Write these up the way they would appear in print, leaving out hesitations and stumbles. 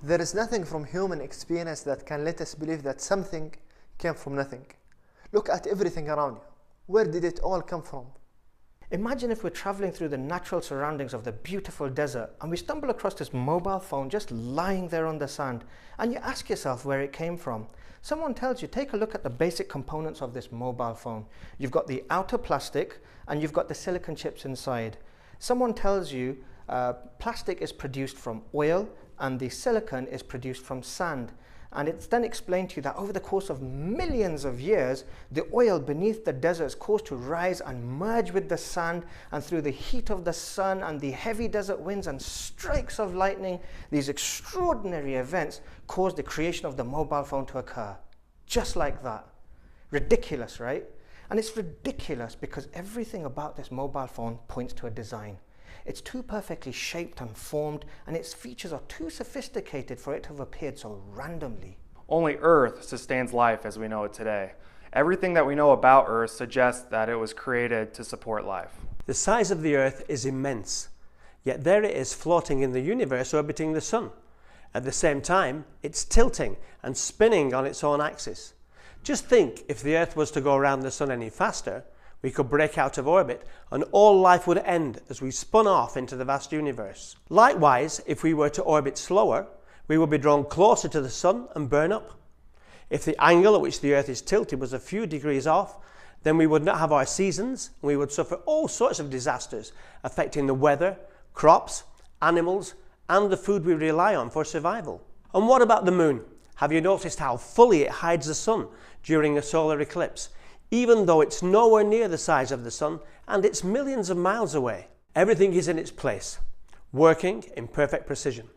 There is nothing from human experience that can let us believe that something came from nothing. Look at everything around you. Where did it all come from? Imagine if we're traveling through the natural surroundings of the beautiful desert and we stumble across this mobile phone just lying there on the sand, and you ask yourself where it came from. Someone tells you, take a look at the basic components of this mobile phone. You've got the outer plastic and you've got the silicon chips inside. Someone tells you plastic is produced from oil and the silicon is produced from sand. And it's then explained to you that over the course of millions of years, the oil beneath the deserts caused to rise and merge with the sand, and through the heat of the sun and the heavy desert winds and strikes of lightning, these extraordinary events caused the creation of the mobile phone to occur. Just like that. Ridiculous, right? And it's ridiculous because everything about this mobile phone points to a design. It's too perfectly shaped and formed, and its features are too sophisticated for it to have appeared so randomly. Only Earth sustains life as we know it today. Everything that we know about Earth suggests that it was created to support life. The size of the Earth is immense, yet there it is floating in the universe orbiting the Sun. At the same time, it's tilting and spinning on its own axis. Just think, if the Earth was to go around the Sun any faster, we could break out of orbit and all life would end as we spun off into the vast universe. Likewise, if we were to orbit slower, we would be drawn closer to the Sun and burn up. If the angle at which the Earth is tilted was a few degrees off, then we would not have our seasons and we would suffer all sorts of disasters affecting the weather, crops, animals, and the food we rely on for survival. And what about the Moon? Have you noticed how fully it hides the Sun during a solar eclipse, even though it's nowhere near the size of the Sun and it's millions of miles away? Everything is in its place, working in perfect precision.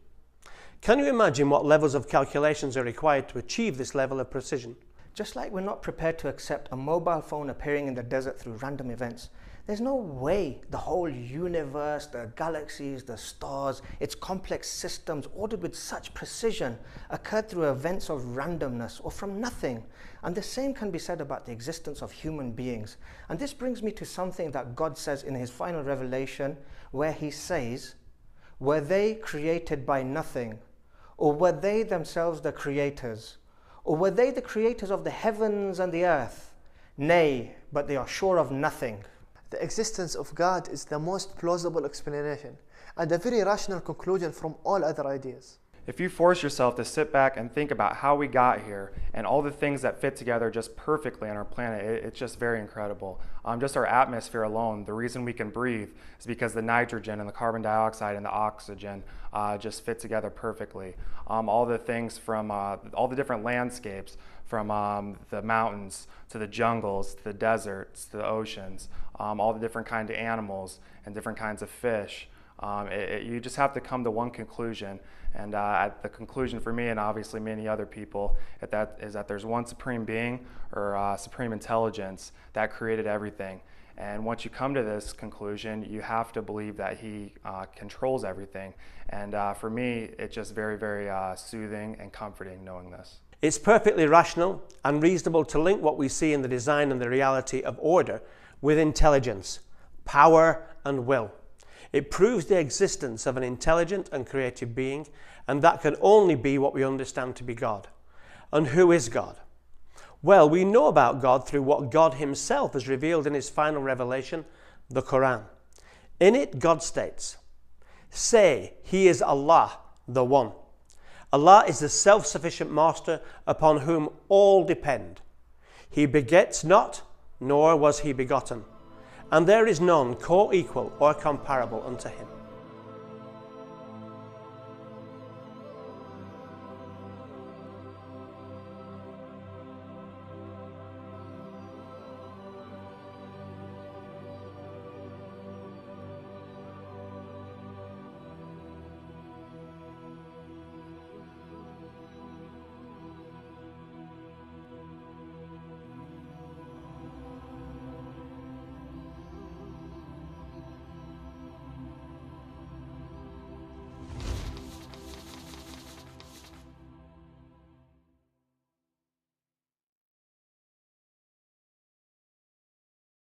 Can you imagine what levels of calculations are required to achieve this level of precision? Just like we're not prepared to accept a mobile phone appearing in the desert through random events, there's no way the whole universe, the galaxies, the stars, its complex systems ordered with such precision occurred through events of randomness or from nothing. And the same can be said about the existence of human beings. And this brings me to something that God says in his final revelation, where he says, "Were they created by nothing? Or were they themselves the creators? Or were they the creators of the heavens and the earth? Nay, but they are sure of nothing." The existence of God is the most plausible explanation and a very rational conclusion from all other ideas. If you force yourself to sit back and think about how we got here and all the things that fit together just perfectly on our planet, it's just very incredible. Just our atmosphere alone, the reason we can breathe is because the nitrogen and the carbon dioxide and the oxygen just fit together perfectly. All the things from all the different landscapes, from the mountains to the jungles, to the deserts, to the oceans, all the different kinds of animals and different kinds of fish. You just have to come to one conclusion, and the conclusion for me, and obviously many other people, is that there's one supreme being or supreme intelligence that created everything. And once you come to this conclusion, you have to believe that he controls everything. And for me, it's just very, very soothing and comforting knowing this. It's perfectly rational and reasonable to link what we see in the design and the reality of order with intelligence, power, and will. It proves the existence of an intelligent and creative being, and that can only be what we understand to be God. And who is God? Well, we know about God through what God himself has revealed in his final revelation, the Quran. In it, God states, "Say, he is Allah, the One. Allah is the self-sufficient master upon whom all depend. He begets not, nor was he begotten, and there is none co-equal or comparable unto him."